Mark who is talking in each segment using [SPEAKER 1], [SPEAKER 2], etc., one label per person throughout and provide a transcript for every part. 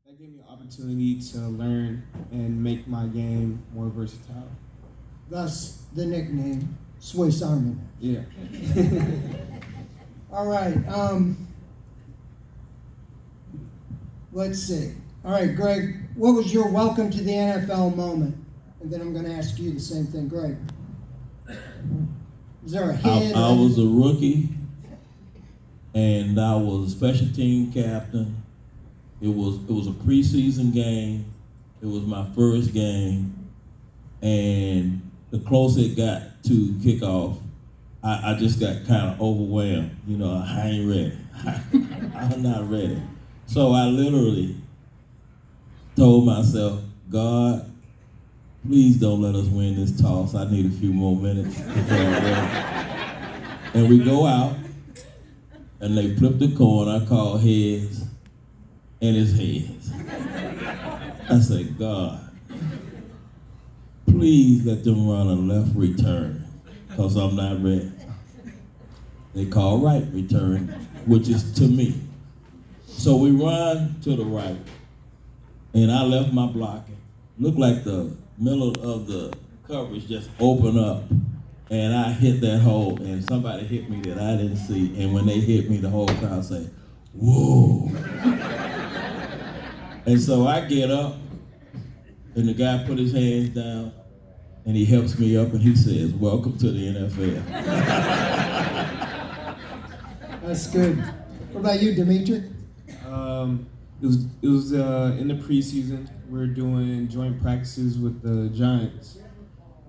[SPEAKER 1] That gave me an opportunity to learn and make my game more versatile.
[SPEAKER 2] Thus the nickname Swiss Army Knife.
[SPEAKER 1] Yeah.
[SPEAKER 2] All right. Let's see. All right, Greg, what was your welcome to the NFL moment? And then I'm going to ask you the same thing, Greg. Is there a hit?
[SPEAKER 3] I was a rookie, and I was a special team captain. It was a preseason game. It was my first game, and the closer it got to kickoff, I just got kind of overwhelmed. You know, I ain't ready. I'm not ready. So I literally told myself, God, please don't let us win this toss. I need a few more minutes before I'm ready. And we go out, and they flip the coin. I call heads, and it's heads. I say, God, please let them run a left return, because I'm not ready. They call right return, which is to me. So we run to the right, and I left my blocking. Looked like the middle of the coverage just opened up, and I hit that hole, and somebody hit me that I didn't see, and when they hit me, the whole crowd said, whoa. And so I get up, and the guy put his hands down, and he helps me up, and he says, welcome to the NFL.
[SPEAKER 2] That's good. What about you, Demetric?
[SPEAKER 1] It was in the preseason. We were doing joint practices with the Giants,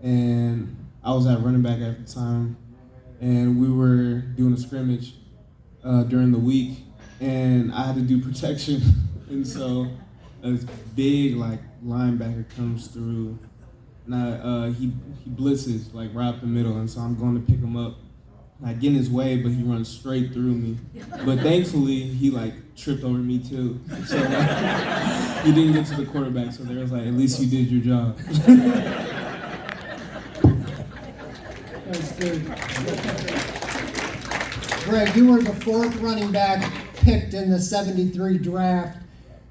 [SPEAKER 1] and I was at running back at the time, and we were doing a scrimmage during the week, and I had to do protection, and so a big linebacker comes through, and he blitzes right up the middle, and so I'm going to pick him up. I get in his way, but he runs straight through me. But thankfully, he tripped over me too. So he didn't get to the quarterback. So there was at least you did your job.
[SPEAKER 2] That's good. Greg, you were the fourth running back picked in the 73 draft,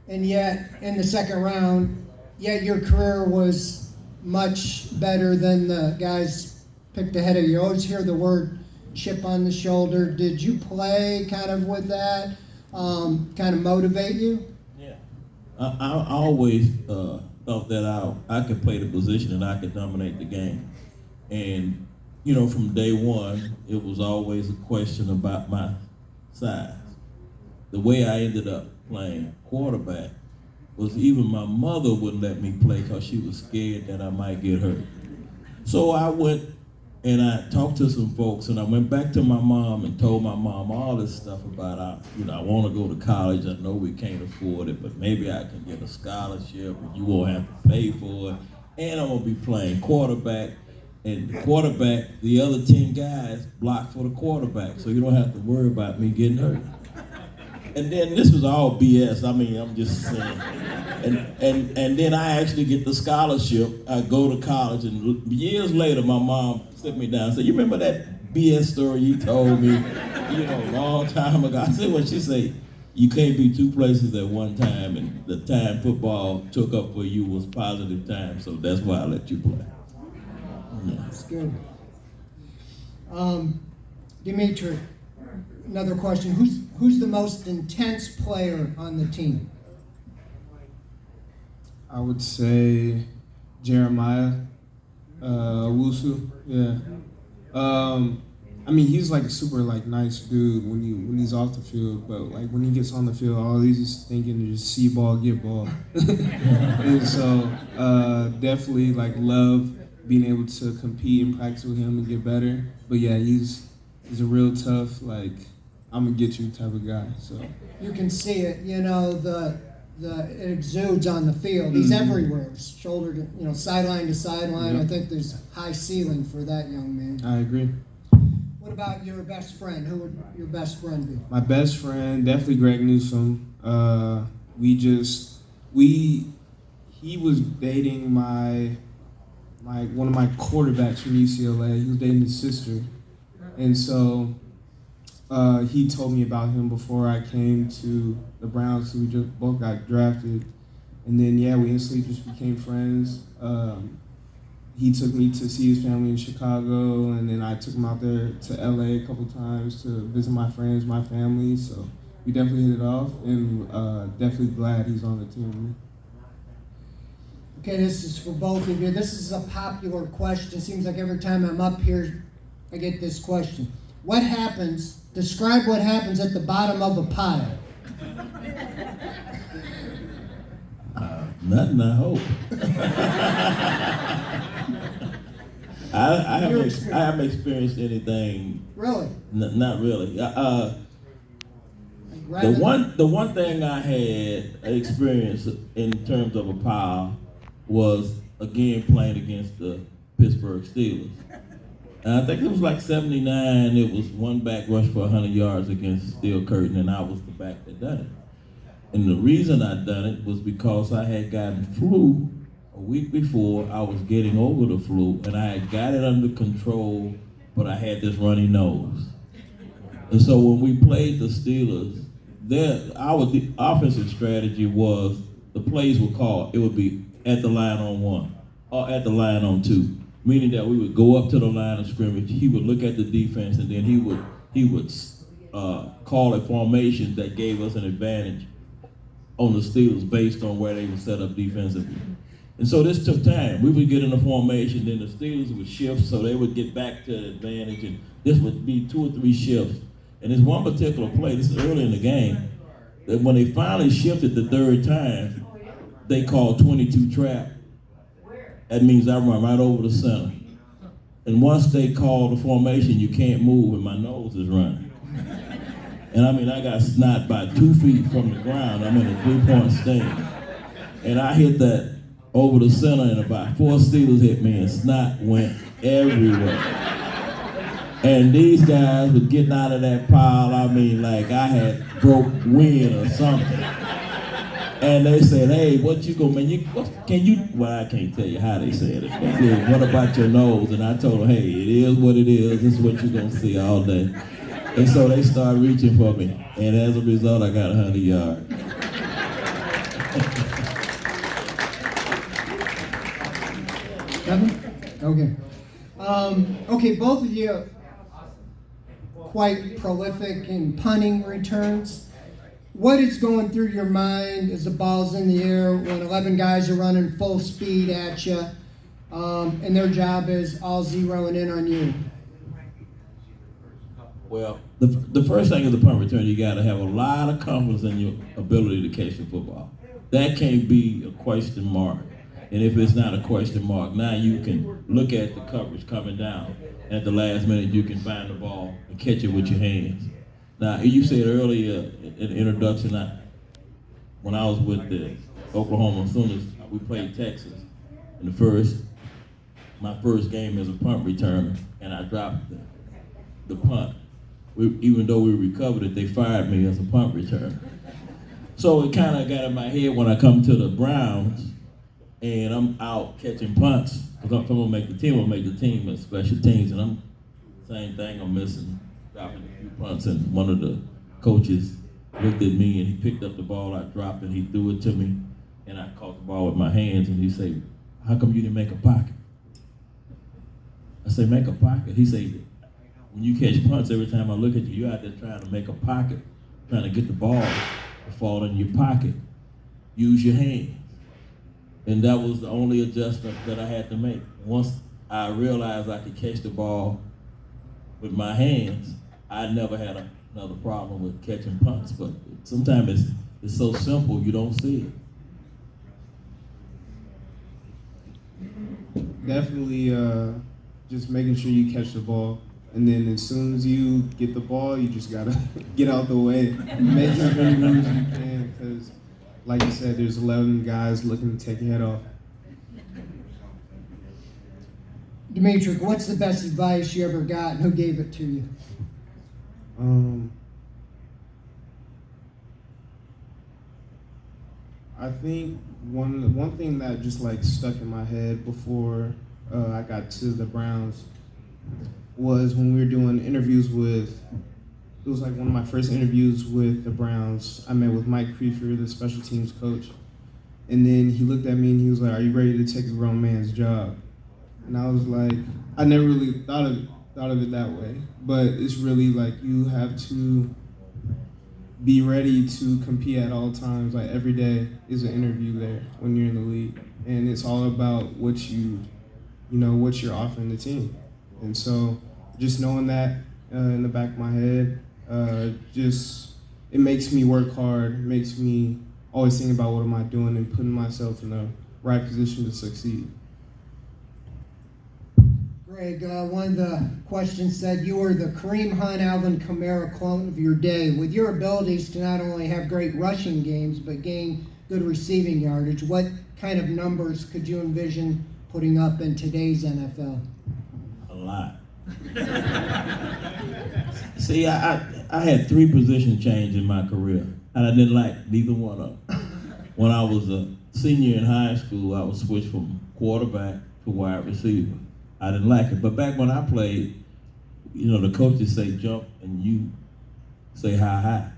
[SPEAKER 2] and yet in the second round, yet your career was much better than the guys picked ahead of you. You always hear the word chip on the shoulder. Did you play kind of with that, kind of motivate you?
[SPEAKER 3] Yeah. I always thought that I could play the position and I could dominate the game. And, from day one, it was always a question about my size. The way I ended up playing quarterback was even my mother wouldn't let me play because she was scared that I might get hurt. So I went and I talked to some folks, and I went back to my mom and told my mom all this stuff about, I want to go to college. I know we can't afford it, but maybe I can get a scholarship, and you won't have to pay for it. And I'm going to be playing quarterback. And the quarterback, the other 10 guys block for the quarterback, so you don't have to worry about me getting hurt. And then this was all BS. I'm just saying. And then I actually get the scholarship. I go to college, and years later, my mom sit me down and said, you remember that BS story you told me, a long time ago? I said, what she say? You can't be two places at one time, and the time football took up for you was positive time, so that's why I let you play. Yeah.
[SPEAKER 2] That's good. Demetric, another question. Who's the most intense player on the team?
[SPEAKER 1] I would say Jeremiah Owusu. Yeah. He's a super nice dude when he's off the field, but when he gets on the field, all he's just thinking is just see ball, get ball. And so definitely love being able to compete and practice with him and get better. But yeah, he's a real tough I'm gonna get you type of guy. So
[SPEAKER 2] you can see it. It exudes on the field. He's everywhere, shoulder to sideline to sideline.
[SPEAKER 1] Yep.
[SPEAKER 2] I think there's high ceiling for that young man.
[SPEAKER 1] I agree.
[SPEAKER 2] What about your best friend? Who would your best friend be?
[SPEAKER 1] My best friend, definitely Greg Newsome. He was dating one of my quarterbacks from UCLA. He was dating his sister, and so he told me about him before I came to the Browns. So we just both got drafted, And then yeah, we instantly just became friends. He took me to see his family in Chicago, and then I took him out there to LA a couple times to visit my friends, my family. So we definitely hit it off, and definitely glad he's on the team with me.
[SPEAKER 2] Okay, this is for both of you. This is a popular question. Seems like every time I'm up here, I get this question. What happens, describe what happens at the bottom of a pile.
[SPEAKER 3] Nothing, I hope. I haven't experienced anything.
[SPEAKER 2] Really?
[SPEAKER 3] Not really. The one thing I had experienced in terms of a pile was again playing against the Pittsburgh Steelers. And I think it was like '79. It was one back rush for 100 yards against Steel Curtain, and I was the back that done it. And the reason I done it was because I had gotten flu a week before. I was getting over the flu, and I had got it under control, but I had this runny nose. And so when we played the Steelers, our offensive strategy was the plays were called. It would be at the line on 1 or at the line on 2, meaning that we would go up to the line of scrimmage. He would look at the defense, and then he would call a formation that gave us an advantage on the Steelers based on where they were set up defensively. And so this took time. We would get in a formation, then the Steelers would shift, so they would get back to the advantage, and this would be 2 or 3 shifts. And this one particular play, this is early in the game, that when they finally shifted the third time, they called 22 trap. That means I run right over the center. And once they call the formation, you can't move, and my nose is running. And I mean, I got snot by 2 feet from the ground. I'm in a 3-point stand. And I hit that over the center, and about 4 Steelers hit me, and snot went everywhere. And these guys were getting out of that pile, I mean, like I had broke wind or something. And they said, hey, what you go, man, well, I can't tell you how they said it, but yeah, what about your nose? And I told them, hey, it is what it is. This is what you're going to see all day. And so they started reaching for me. And as a result, I got 100 yards.
[SPEAKER 2] Kevin? Okay. Okay, both of you quite prolific in punting returns. What is going through your mind as the ball's in the air when 11 guys are running full speed at you, and their job is all zeroing in on you?
[SPEAKER 3] Well, the first thing is the punt return. You got to have a lot of confidence in your ability to catch the football. That can't be a question mark. And if it's not a question mark, now you can look at the coverage coming down. At the last minute, you can find the ball and catch it with your hands. Now, you said earlier in the introduction, when I was with the Oklahoma Sooners, we played Texas. In my first game as a punt returner, and I dropped the punt. Even though we recovered it, they fired me as a punt returner. So it kind of got in my head when I come to the Browns, and I'm out catching punts. If I'm gonna make the team, I'll make the team as special teams, and same thing, I'm missing, dropping a few punts, and one of the coaches looked at me and he picked up the ball I dropped and he threw it to me, and I caught the ball with my hands, and he said, how come you didn't make a pocket? I said, make a pocket? He said, when you catch punts, every time I look at you, you're out there trying to make a pocket, trying to get the ball to fall in your pocket. Use your hands. And that was the only adjustment that I had to make. Once I realized I could catch the ball with my hands, I never had another problem with catching punts. But sometimes it's so simple, you don't see
[SPEAKER 1] it. Definitely just making sure you catch the ball. And then as soon as you get the ball, you just gotta get out the way. Make as many moves as you can, because like you said, there's 11 guys looking to take your head off.
[SPEAKER 2] Demetric, what's the best advice you ever got, and who gave it to you?
[SPEAKER 1] I think one thing that just like stuck in my head before I got to the Browns was when we were doing interviews with, it was like one of my first interviews with the Browns. I met with Mike Creefer, the special teams coach, And then he looked at me and he was like, "Are you ready to take a grown man's job?" And I was like, I never really thought of it that way. But it's really like you have to be ready to compete at all times. Like every day is an interview there when you're in the league, and it's all about what what you're offering the team. And so, just knowing that in the back of my head, just it makes me work hard. It makes me always think about what am I doing and putting myself in the right position to succeed.
[SPEAKER 2] Greg, one of the questions said you were the Kareem Hunt, Alvin Kamara clone of your day. With your abilities to not only have great rushing games, but gain good receiving yardage, what kind of numbers could you envision putting up in today's NFL?
[SPEAKER 3] A lot. See, I had 3 position changes in my career, and I didn't like neither one of them. When I was a senior in high school, I was switched from quarterback to wide receiver. I didn't like it. But back when I played, the coaches say jump and you say high.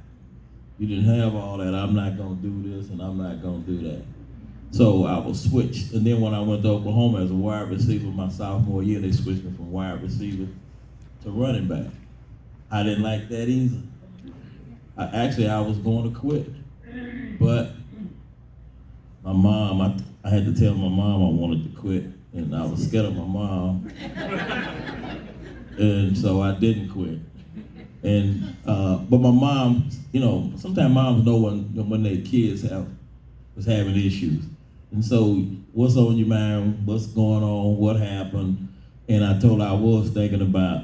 [SPEAKER 3] You didn't have all that, I'm not going to do this and I'm not going to do that. So I was switched. And then when I went to Oklahoma as a wide receiver my sophomore year, they switched me from wide receiver to running back. I didn't like that either. I was going to quit. But my mom, I had to tell my mom I wanted to quit. And I was scared of my mom, and so I didn't quit. And but my mom, sometimes moms know when their kids was having issues, and so what's on your mind? What's going on? What happened? And I told her I was thinking about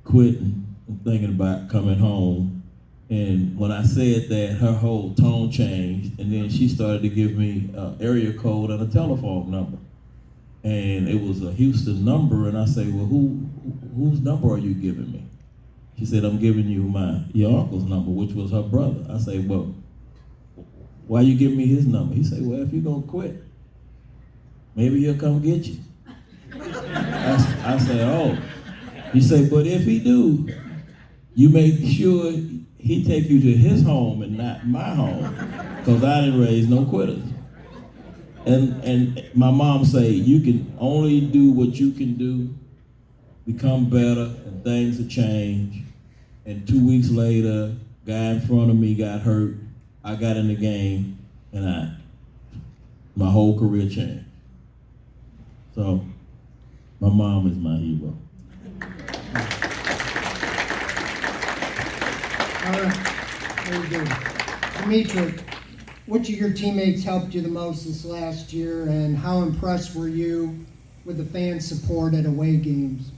[SPEAKER 3] quitting, and thinking about coming home. And when I said that, her whole tone changed, and then she started to give me an area code and a telephone number. And it was a Houston number, and I say, well, whose number are you giving me? She said, I'm giving you your uncle's number, which was her brother. I say, well, why you giving me his number? He said, well, if you're gonna quit, maybe he'll come get you. I say, oh. He said, but if he do, you make sure he take you to his home and not my home, because I didn't raise no quitters. And my mom say, you can only do what you can do, become better, and things will change. And 2 weeks later, guy in front of me got hurt. I got in the game, and my whole career changed. So, my mom is my hero.
[SPEAKER 2] All right, very good. Demetric, which of your teammates helped you the most this last year, and how impressed were you with the fan support at away games?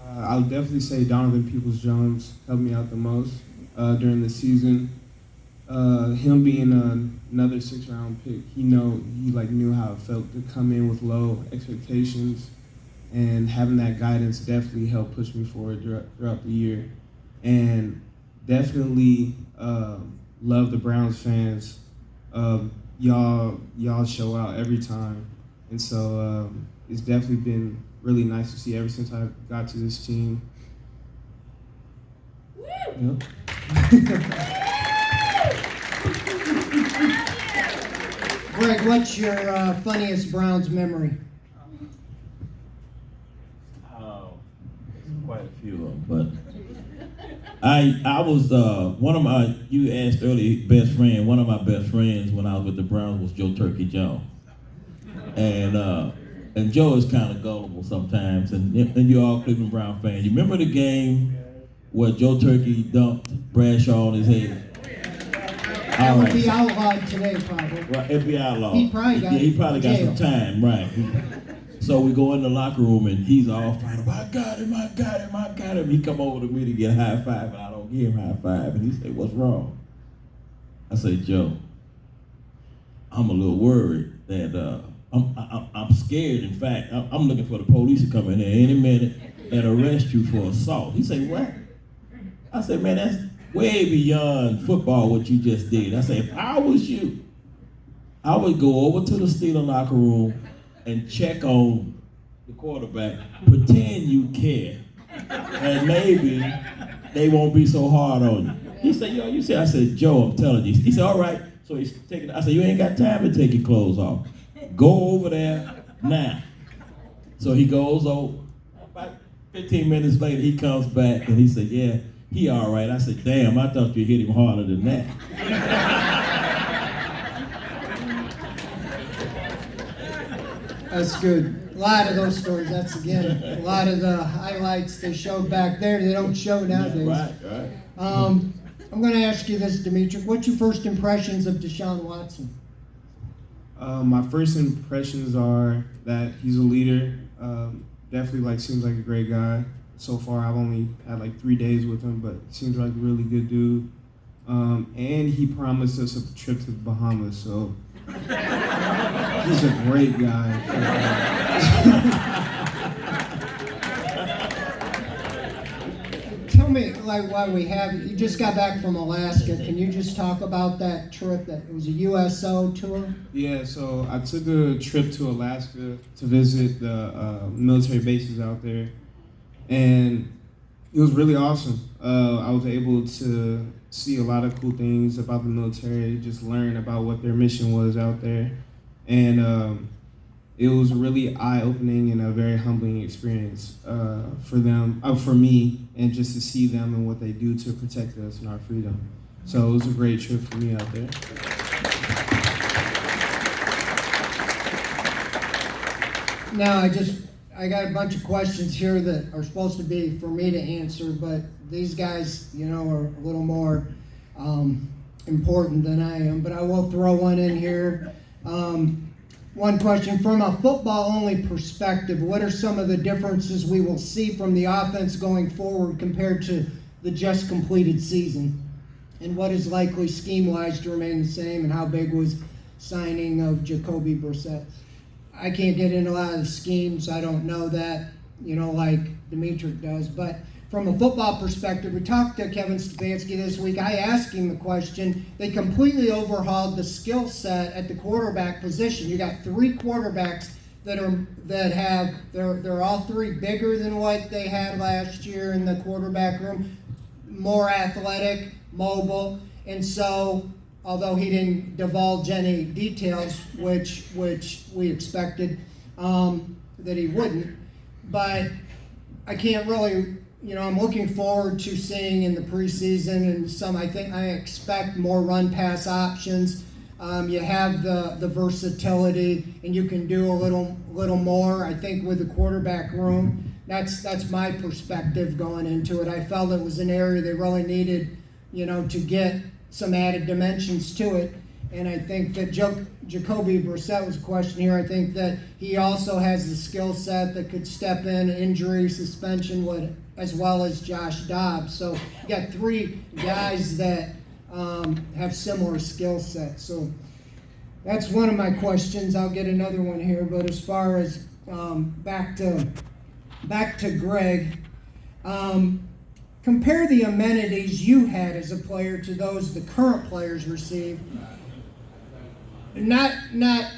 [SPEAKER 1] I'll definitely say Donovan Peoples-Jones helped me out the most during the season. Him being another 6th-round pick, he knew how it felt to come in with low expectations, and having that guidance definitely helped push me forward throughout the year. And definitely love the Browns fans. Y'all show out every time, and so it's definitely been really nice to see ever since I got to this team. Yep.
[SPEAKER 2] Greg, what's your funniest Browns memory?
[SPEAKER 3] Quite a few of them, but I was one of my, you asked earlier, best friend, one of my best friends when I was with the Browns was Joe Turkey Jones. And Joe is kind of gullible sometimes, and you're all Cleveland Brown fans. You remember the game where Joe Turkey dumped Bradshaw on his head?
[SPEAKER 2] That would be outlawed today, probably.
[SPEAKER 3] Right, it'd be outlawed.
[SPEAKER 2] He probably got
[SPEAKER 3] some time, right. So we go in the locker room, and he's all fired up. I got him. He come over to me to get a high five, and I don't give him a high five. And he say, what's wrong? I say, Joe, I'm a little worried that I'm scared. In fact, I'm looking for the police to come in there any minute and arrest you for assault. He say, what? I said, man, that's way beyond football what you just did. I said, if I was you, I would go over to the Steeler locker room and check on the quarterback, pretend you care, and maybe they won't be so hard on you. He said, yo, you see, I said, Joe, I'm telling you. He said, all right, So he's taking. I said, you ain't got time to take your clothes off. Go over there now. So he goes over. About 15 minutes later, he comes back and he said, yeah, he all right. I said, damn, I thought you hit him harder than that.
[SPEAKER 2] That's good. A lot of those stories, that's again, a lot of the highlights they showed back there, they don't show nowadays.
[SPEAKER 3] Yeah, right.
[SPEAKER 2] I'm going to ask you this, Demetric. What's your first impressions of Deshaun Watson?
[SPEAKER 1] My first impressions are that he's a leader. Definitely seems like a great guy. So far, I've only had 3 days with him, but seems like a really good dude. And he promised us a trip to the Bahamas, so he's a great guy.
[SPEAKER 2] Tell me, why we have you just got back from Alaska. Can you just talk about that trip? That it was a USO tour.
[SPEAKER 1] Yeah, so I took a trip to Alaska to visit the military bases out there, and it was really awesome. I was able to see a lot of cool things about the military, just learn about what their mission was out there, and it was really eye-opening and a very humbling experience for me, and just to see them and what they do to protect us and our freedom. So it was a great trip for me out there.
[SPEAKER 2] Now, I got a bunch of questions here that are supposed to be for me to answer, but these guys, are a little more important than I am. But I will throw one in here. One question, from a football-only perspective, what are some of the differences we will see from the offense going forward compared to the just completed season? And what is likely scheme-wise to remain the same, and how big was signing of Jacoby Brissett? I can't get into a lot of the schemes. I don't know that, like Demetric does. But from a football perspective, we talked to Kevin Stefanski this week. I asked him the question. They completely overhauled the skill set at the quarterback position. You got 3 quarterbacks they're all 3 bigger than what they had last year in the quarterback room, more athletic, mobile, and so although he didn't divulge any details, which we expected that he wouldn't, but I can't really. I'm looking forward to seeing in the preseason and I expect more run-pass options. You have the versatility, and you can do a little more. I think with the quarterback room, that's my perspective going into it. I felt it was an area they really needed, to get some added dimensions to it. And I think that Jacoby Brissett was a question here. I think that he also has the skill set that could step in injury, suspension, as well as Josh Dobbs. So you got 3 guys that have similar skill sets. So that's one of my questions. I'll get another one here. But as far as back to Greg, compare the amenities you had as a player to those the current players receive. Not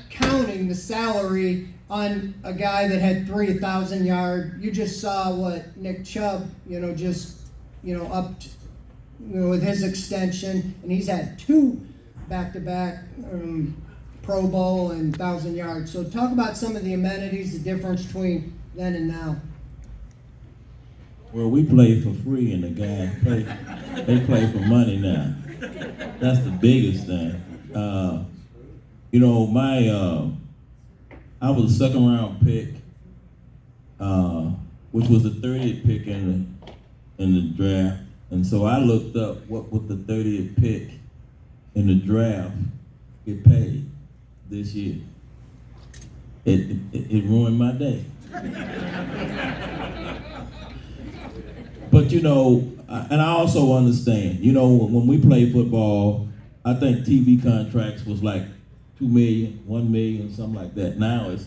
[SPEAKER 2] counting the salary on a guy that had 3,000 yard. You just saw what Nick Chubb, upped, with his extension, and he's had 2 back-to-back Pro Bowl and 1,000 yards. So talk about some of the amenities, the difference between then and now.
[SPEAKER 3] Well, we play for free, and the guys they play for money now. That's the biggest thing. I was a 2nd round pick, which was the 30th pick in the draft, and so I looked up what would the 30th pick in the draft get paid this year. It ruined my day. But and I also understand. When we play football, I think TV contracts was like $2 million, $1 million, something like that. Now it's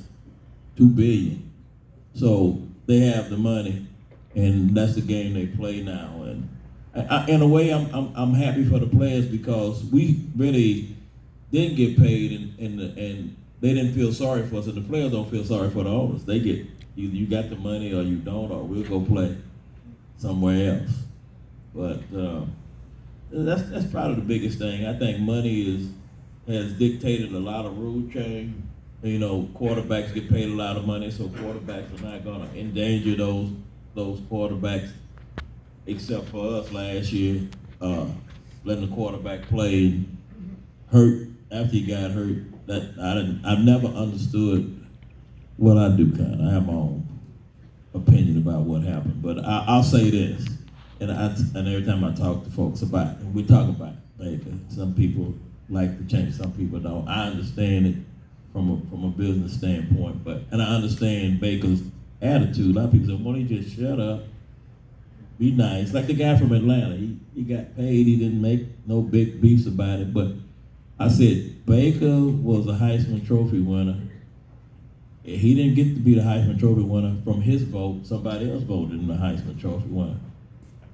[SPEAKER 3] $2 billion. So they have the money, and that's the game they play now. And in a way, I'm happy for the players because we really didn't get paid, and they didn't feel sorry for us, and the players don't feel sorry for the owners. They get either you got the money or you don't, or we'll go play somewhere else. But that's probably the biggest thing. I think money has dictated a lot of rule change. You know, quarterbacks get paid a lot of money, so quarterbacks are not going to endanger those quarterbacks, except for us last year, letting the quarterback play hurt after he got hurt. I've never understood. Well, I do kind of. I have my own opinion about what happened, but I'll say this, and every time I talk to folks about it, we talk about Baker. Some people like to change, some people don't. I understand it from a business standpoint, and I understand Baker's attitude. A lot of people say, "Why don't you just shut up, be nice?" Like the guy from Atlanta, he got paid. He didn't make no big beefs about it, but I said Baker was a Heisman Trophy winner. He didn't get to be the Heisman Trophy winner from his vote. Somebody else voted him the Heisman Trophy winner.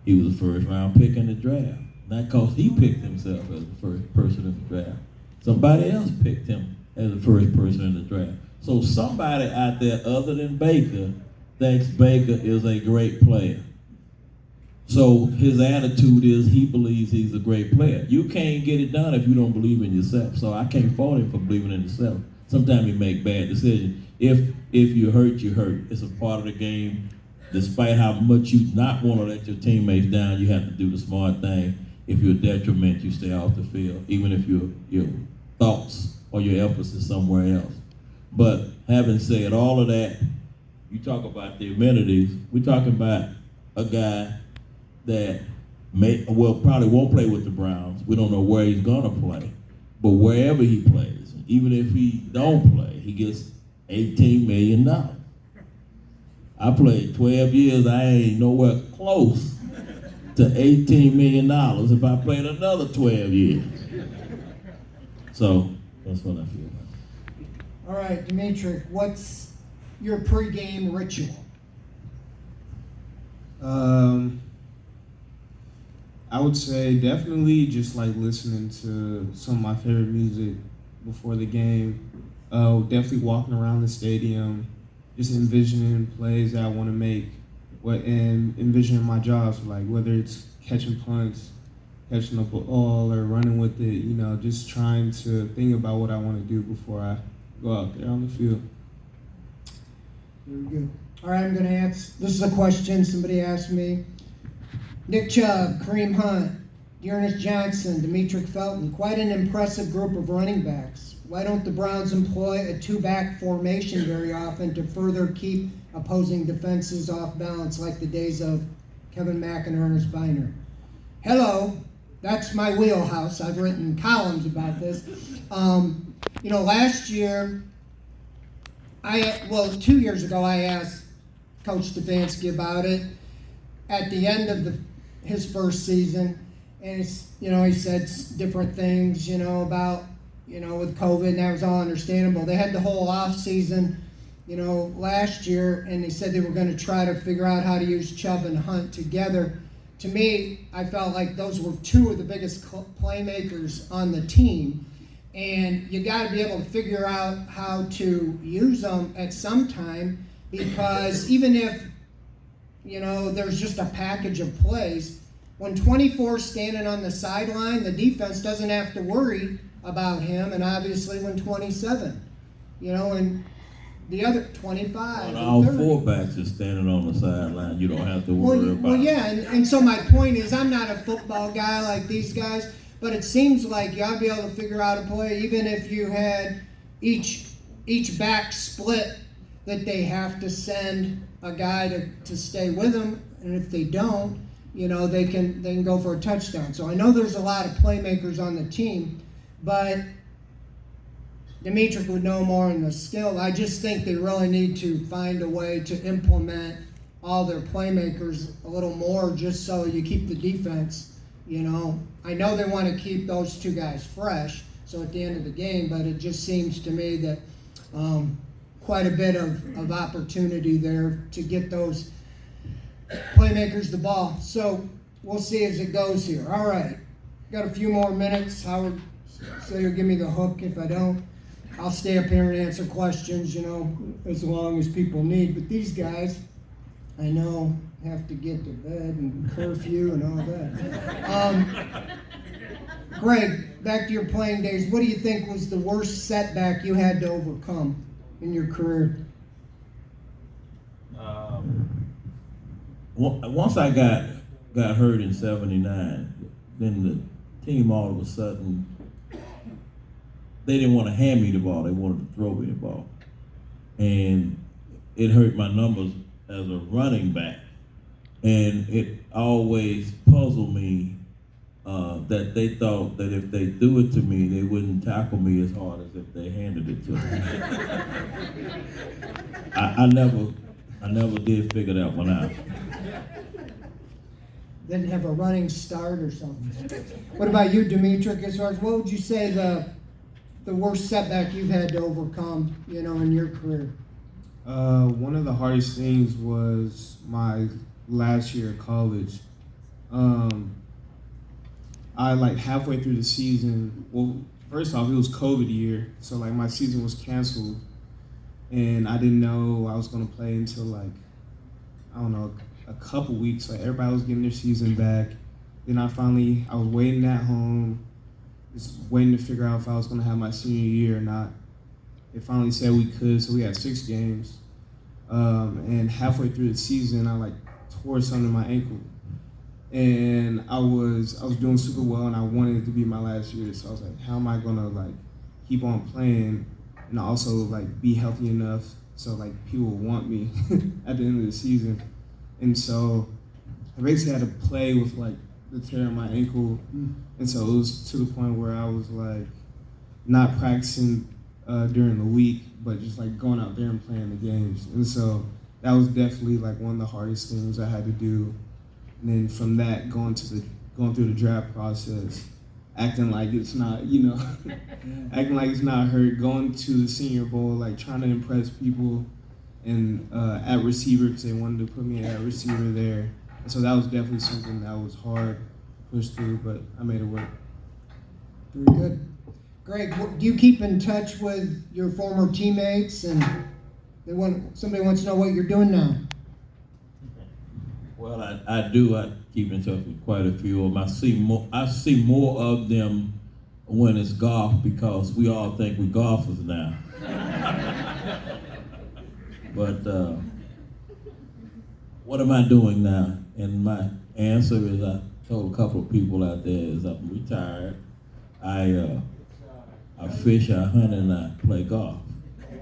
[SPEAKER 3] He was the first round pick in the draft. Not because he picked himself as the first person in the draft. Somebody else picked him as the first person in the draft. So somebody out there other than Baker thinks Baker is a great player. So his attitude is he believes he's a great player. You can't get it done if you don't believe in yourself. So I can't fault him for believing in himself. Sometimes you make bad decisions. If you hurt, you hurt. It's a part of the game. Despite how much you not want to let your teammates down, you have to do the smart thing. If you're a detriment, you stay off the field, even if your thoughts or your efforts is somewhere else. But having said all of that, you talk about the amenities. We're talking about a guy that probably won't play with the Browns. We don't know where he's gonna play, but wherever he plays, even if he don't play, he gets $18 million. I played 12 years. I ain't nowhere close to $18 million if I played another 12 years. So that's what I feel.
[SPEAKER 2] All right, Demetric, what's your pregame ritual?
[SPEAKER 1] I would say definitely just like listening to some of my favorite music before the game. Definitely walking around the stadium, just envisioning plays that I want to make, and envisioning my jobs, like whether it's catching punts, catching a ball, or running with it. You know, just trying to think about what I want to do before I go out there on the field.
[SPEAKER 2] Very good. All right, I'm going to ask. This is a question somebody asked me. Nick Chubb, Kareem Hunt, Dearness Johnson, Demetric Felton, quite an impressive group of running backs. Why don't the Browns employ a two-back formation very often to further keep opposing defenses off balance like the days of Kevin Mack and Ernest Biner? Hello, that's my wheelhouse. I've written columns about this. Last year, 2 years ago, I asked Coach Stefanski about it at the end of his first season, and he said different things, about, with COVID, and that was all understandable. They had the whole off season, last year, and they said they were going to try to figure out how to use Chubb and Hunt together. To me, I felt like those were two of the biggest playmakers on the team, and you got to be able to figure out how to use them at some time, because even if there's just a package of plays, when 24's standing on the sideline, the defense doesn't have to worry about him, and obviously when 27, and the other 25.
[SPEAKER 3] When all four backs are standing on the sideline, you don't have to worry about it.
[SPEAKER 2] Well, yeah, and so my point is, I'm not a football guy like these guys, but it seems like you ought to be able to figure out a play, even if you had each back split, that they have to send a guy to stay with them, and if they don't, they can go for a touchdown. So I know there's a lot of playmakers on the team, but Demetric would know more in the skill. I just think they really need to find a way to implement all their playmakers a little more, just so you keep the defense, I know they want to keep those two guys fresh, so at the end of the game, but it just seems to me that quite a bit of opportunity there to get those playmakers the ball. So we'll see as it goes here. All right, got a few more minutes. Howard said he'll give me the hook. If I don't, I'll stay up here and answer questions, as long as people need. But these guys, I know, have to get to bed and curfew and all that. Greg, back to your playing days, what do you think was the worst setback you had to overcome in your career?
[SPEAKER 3] Once I got hurt in '79, then the team all of a sudden, they didn't want to hand me the ball, they wanted to throw me the ball. And it hurt my numbers as a running back. And it always puzzled me that they thought that if they threw it to me, they wouldn't tackle me as hard as if they handed it to me. I never did figure that one out.
[SPEAKER 2] Didn't have a running start or something. What about you, Demetric? As far as what would you say the worst setback you've had to overcome, in your career?
[SPEAKER 1] One of the hardest things was my last year of college. I halfway through the season. Well, first off, it was COVID year, so my season was canceled, and I didn't know I was gonna play until I don't know, a couple weeks. Everybody was getting their season back. Then I was waiting at home, just waiting to figure out if I was gonna have my senior year or not. They finally said we could, so we had 6 games. And halfway through the season, I tore something in my ankle, and I was doing super well, and I wanted it to be my last year. So I was like, how am I gonna keep on playing, and also be healthy enough so people will want me at the end of the season. And so I basically had to play with the tear in my ankle, and so it was to the point where I was not practicing during the week, but just going out there and playing the games. And so that was definitely one of the hardest things I had to do. And then from that, going through the draft process, acting like it's not, acting like it's not hurt, going to the Senior Bowl, trying to impress people, and at receiver, because they wanted to put me at receiver there. And so that was definitely something that was hard to push through, but I made it work.
[SPEAKER 2] Very good. Greg, do you keep in touch with your former teammates, and somebody wants to know what you're doing now?
[SPEAKER 3] Well, I do. I keep in touch with quite a few of them. I see more of them when it's golf, because we all think we're golfers now. But what am I doing now? And my answer is, I told a couple of people out there, is I'm retired. I fish, I hunt, and I play golf.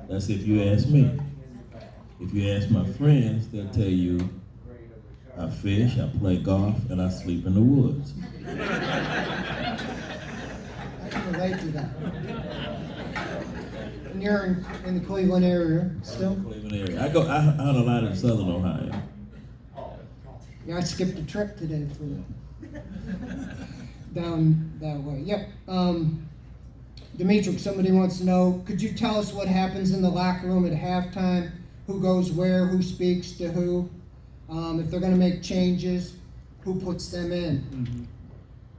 [SPEAKER 3] That's if you ask me. If you ask my friends, they'll tell you I fish, I play golf, and I sleep in the woods.
[SPEAKER 2] I can relate to that. And you're in the Cleveland area still?
[SPEAKER 3] Cleveland area. I hunt a lot in Southern Ohio.
[SPEAKER 2] Yeah, I skipped a trip today for down that way. Yep. Demetric, somebody wants to know, could you tell us what happens in the locker room at halftime? Who goes where? Who speaks to who? If they're going to make changes, who puts them in?
[SPEAKER 1] Mm-hmm.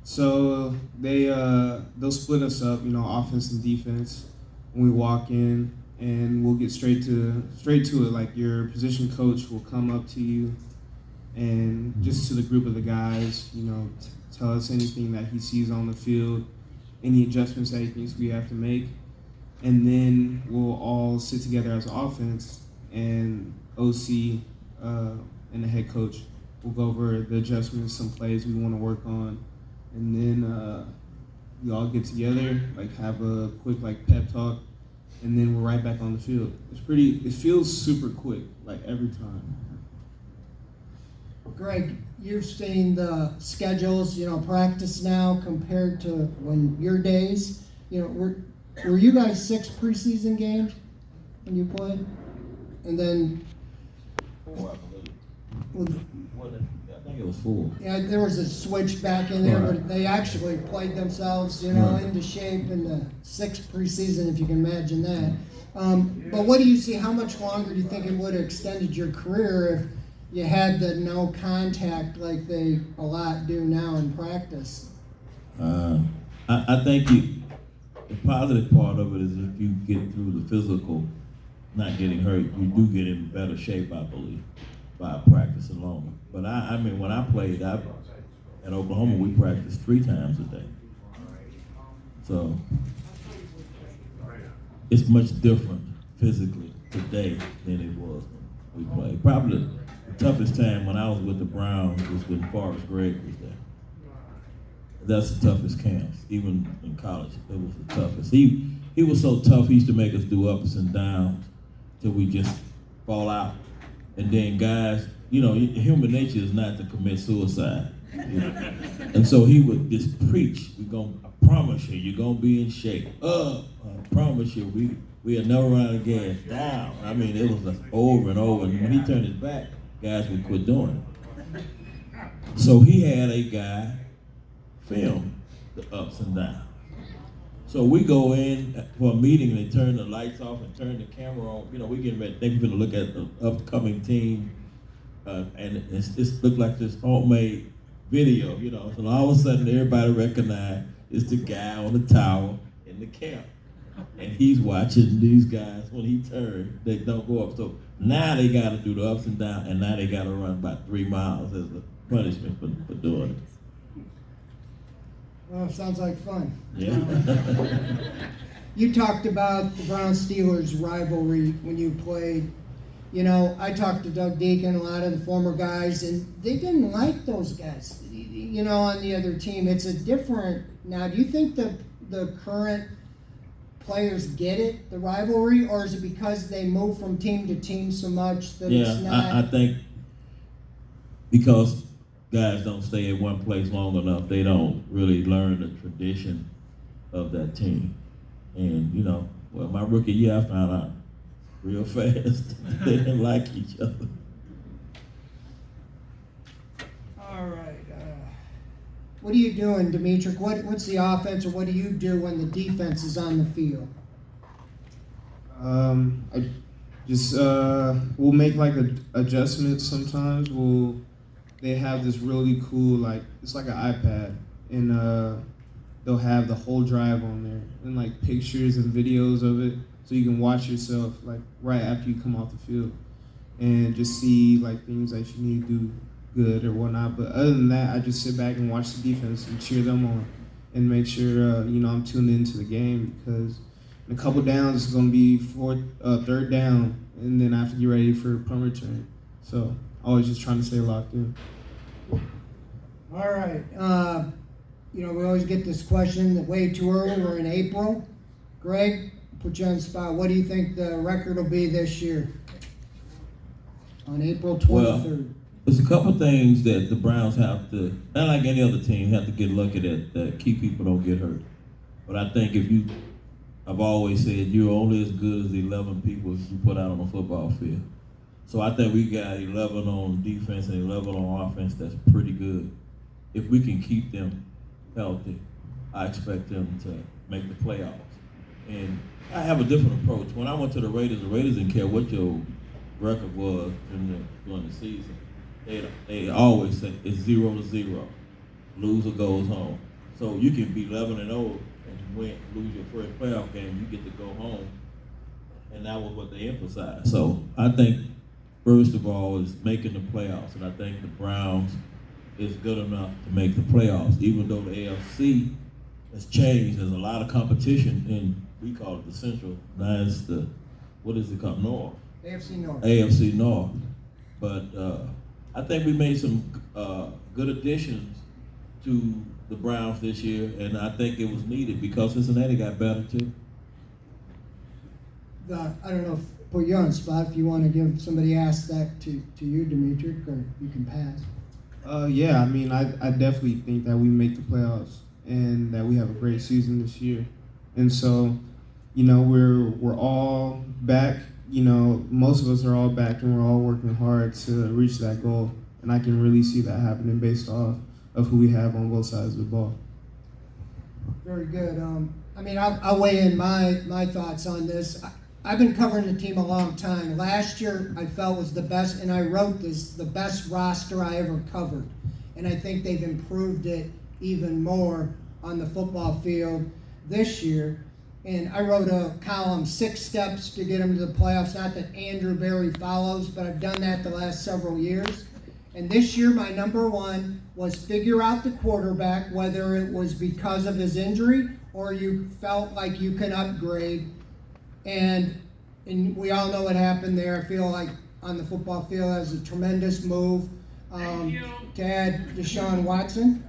[SPEAKER 1] So they'll split us up, offense and defense, when we walk in, and we'll get straight to it. Your position coach will come up to you, and just to the group of the guys, tell us anything that he sees on the field, any adjustments that he thinks we have to make, and then we'll all sit together as offense, and OC and the head coach will go over the adjustments, some plays we want to work on, and then we all get together, have a quick pep talk, and then we're right back on the field. It feels super quick, every time.
[SPEAKER 2] Greg, you've seen the schedules, practice now compared to when your days, were you guys 6 preseason games when you played? And then,
[SPEAKER 3] I think it was 4.
[SPEAKER 2] Yeah, there was a switch back in there, but they actually played themselves, into shape in the 6th preseason, if you can imagine that. But what do you see? How much longer do you think it would have extended your career if you had the no contact like they a lot do now in practice?
[SPEAKER 3] I think the positive part of it is if you get through the physical, not getting hurt, you do get in better shape, I believe, by practicing longer. But I mean, when I played at Oklahoma, we practiced 3 times a day. So it's much different physically today than it was when we played. Probably the toughest time when I was with the Browns was when Forrest Gregg was there. That's the toughest camps, even in college. It was the toughest. He was so tough. He used to make us do ups and downs till we just fall out. And then guys, you know, human nature is not to commit suicide. You know? And so he would just preach. I promise you, you're gonna be in shape. I promise you, we'll never run out of gas. Down. I mean, it was like over and over. And when he turned his back, guys would quit doing it. So he had a guy film the ups and downs. So we go in for a meeting and they turn the lights off and turn the camera on. You know, we getting ready. They're going to look at the upcoming team, and it's looked like this homemade video. You know, so all of a sudden everybody recognize it's the guy on the tower in the camp, and he's watching these guys. When he turns, they don't go up. So now they got to do the ups and downs, and now they got to run about 3 miles as a punishment for doing it.
[SPEAKER 2] Well, sounds like fun.
[SPEAKER 3] Yeah.
[SPEAKER 2] You talked about the Browns-Steelers rivalry when you played. You know, I talked to Doug Deacon, a lot of the former guys, and they didn't like those guys, you know, on the other team. It's a different, now, do you think the current players get it, the rivalry, or is it because they move from team to team so much that it's not?
[SPEAKER 3] I think because guys don't stay at one place long enough, they don't really learn the tradition of that team. And, you know, well, my rookie year, I found out real fast they didn't like each other.
[SPEAKER 2] All right. What are you doing, Demetric? What's the offense, or what do you do when the defense is on the field?
[SPEAKER 1] I just we'll make like adjustments sometimes. They have this really cool, like, it's like an iPad, and they'll have the whole drive on there and like pictures and videos of it, so you can watch yourself like right after you come off the field and just see like things that you need to do good or whatnot. But other than that, I just sit back and watch the defense and cheer them on and make sure I'm tuned into the game, because in a couple downs it's gonna be third down, and then I have to get ready for punt return. So always just trying to stay locked in.
[SPEAKER 2] All right. You know, we always get this question that way too early. We're in April. Greg, put you on the spot. What do you think the record will be this year on April 23rd? Well,
[SPEAKER 3] there's a couple things that the Browns have to, not like any other team, have to get lucky that key people don't get hurt. But I think I've always said you're only as good as the 11 people you put out on the football field. So I think we got 11 on defense and 11 on offense. That's pretty good. If we can keep them healthy, I expect them to make the playoffs. And I have a different approach. When I went to the Raiders didn't care what your record was during the season. They always say it's 0-0. Loser goes home. So you can be 11-0 and lose your first playoff game. You get to go home, and that was what they emphasized. So I think, first of all, is making the playoffs, and I think the Browns is good enough to make the playoffs, even though the AFC has changed. There's a lot of competition in, we call it the Central. Now it's the, what is it called, North?
[SPEAKER 2] AFC North.
[SPEAKER 3] AFC North. But I think we made some good additions to the Browns this year, and I think it was needed because Cincinnati got better too.
[SPEAKER 2] I don't know if put you on the spot, if you want to give somebody asked that to you, Demetric, or you can pass.
[SPEAKER 1] Yeah, I mean, I definitely think that we make the playoffs and that we have a great season this year. And so, you know, we're all back. You know, most of us are all back, and we're all working hard to reach that goal. And I can really see that happening based off of who we have on both sides of the ball.
[SPEAKER 2] Very good. I mean, I'll weigh in my thoughts on this. I've been covering the team a long time. Last year, I felt was the best, and I wrote this, the best roster I ever covered. And I think they've improved it even more on the football field this year. And I wrote a column, 6 steps to get them to the playoffs. Not that Andrew Berry follows, but I've done that the last several years. And this year, my number one was figure out the quarterback, whether it was because of his injury or you felt like you can upgrade, and we all know what happened there. I feel like on the football field that was a tremendous move to add Deshaun Watson.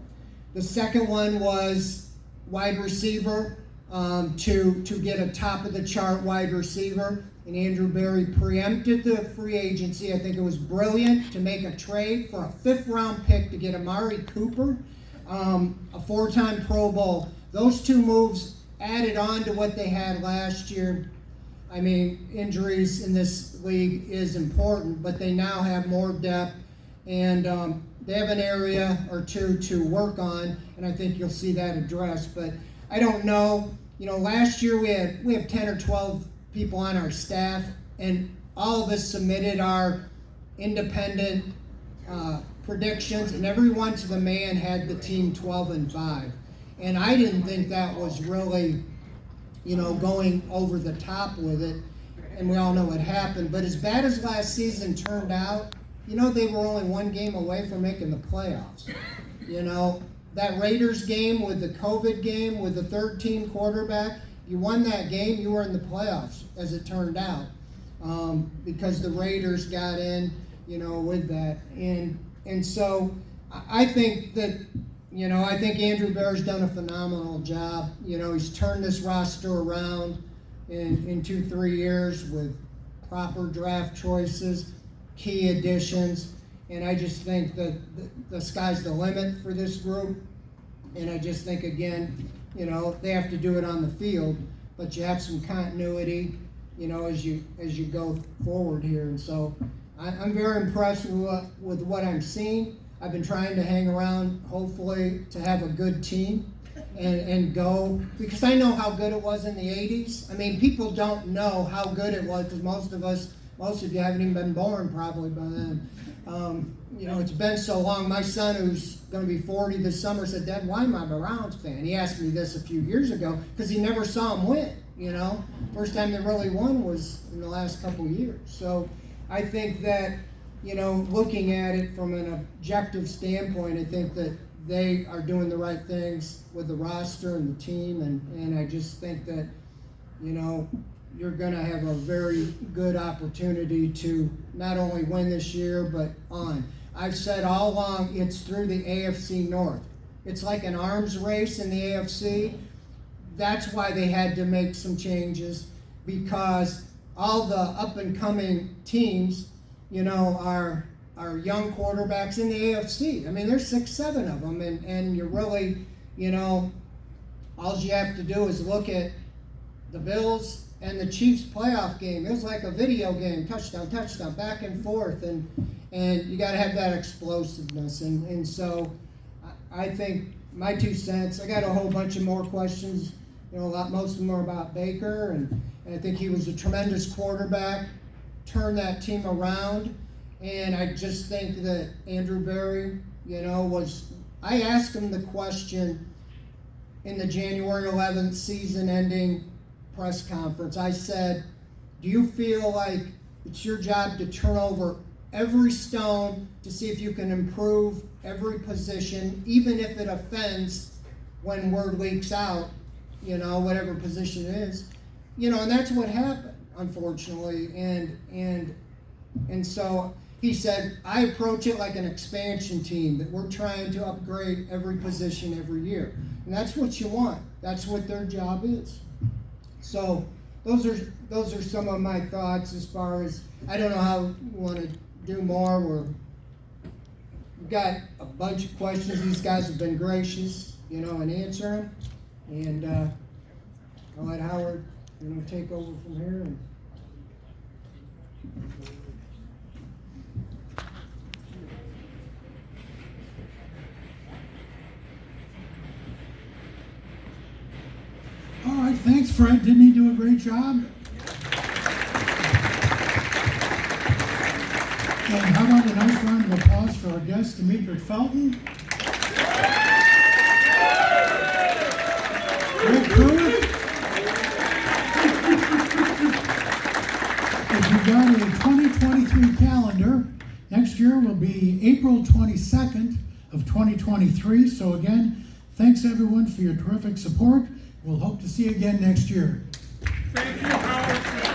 [SPEAKER 2] The second one was wide receiver, to get a top of the chart wide receiver, and Andrew Berry preempted the free agency. I think it was brilliant to make a trade for a 5th round pick to get Amari Cooper, a 4-time Pro Bowl. Those two moves added on to what they had last year. I mean, injuries in this league is important, but they now have more depth, and they have an area or two to work on, and I think you'll see that addressed. But I don't know. Last year we have 10 or 12 people on our staff, and all of us submitted our independent predictions, and everyone to the man had the team 12-5. And I didn't think that was really, going over the top with it, and we all know what happened. But as bad as last season turned out, they were only 1 game away from making the playoffs. That Raiders game with the COVID game with the 3rd-team quarterback, you won that game, you were in the playoffs, as it turned out, because the Raiders got in, with that. And so I think that, I think Andrew Berry's done a phenomenal job. He's turned this roster around in 2-3 years with proper draft choices, key additions, and I just think that the sky's the limit for this group. And I just think, again, they have to do it on the field, but you have some continuity, as you go forward here. And so I'm very impressed with what I'm seeing. I've been trying to hang around, hopefully, to have a good team and go, because I know how good it was in the 80s. I mean, people don't know how good it was, because most of you haven't even been born probably by then. It's been so long. My son, who's going to be 40 this summer, said, "Dad, why am I a Browns fan?" He asked me this a few years ago because he never saw them win. First time they really won was in the last couple of years. So I think that, looking at it from an objective standpoint, I think that they are doing the right things with the roster and the team, and I just think that, you're going to have a very good opportunity to not only win this year, but on. I've said all along, it's through the AFC North. It's like an arms race in the AFC. That's why they had to make some changes, because all the up-and-coming teams, are young quarterbacks in the AFC. I mean, there's 6, 7 of them, and you're really, all you have to do is look at the Bills and the Chiefs playoff game. It was like a video game, touchdown, back and forth, and you got to have that explosiveness. And so I think my 2 cents. I got a whole bunch of more questions. Most of them are about Baker, and I think he was a tremendous quarterback, turned that team around, and I just think that Andrew Berry, I asked him the question in the January 11th season-ending press conference. I said, "Do you feel like it's your job to turn over every stone to see if you can improve every position, even if it offends when word leaks out, whatever position it is?" And that's what happened, unfortunately. And so he said, "I approach it like an expansion team, that we're trying to upgrade every position every year." And that's what you want. That's what their job is. So those are some of my thoughts as far as, I don't know how you want to do more. We've got a bunch of questions. These guys have been gracious, in answering them. And I'll let Howard, take over from here.
[SPEAKER 4] All right, thanks, Fred. Didn't he do a great job? And how about a nice round of applause for our guest, Demetric Felton? Rick Pruitt? If you've got a 2023 calendar, next year will be April 22nd of 2023. So again, thanks everyone for your terrific support. We'll hope to see you again next year.
[SPEAKER 5] Thank you, Howard.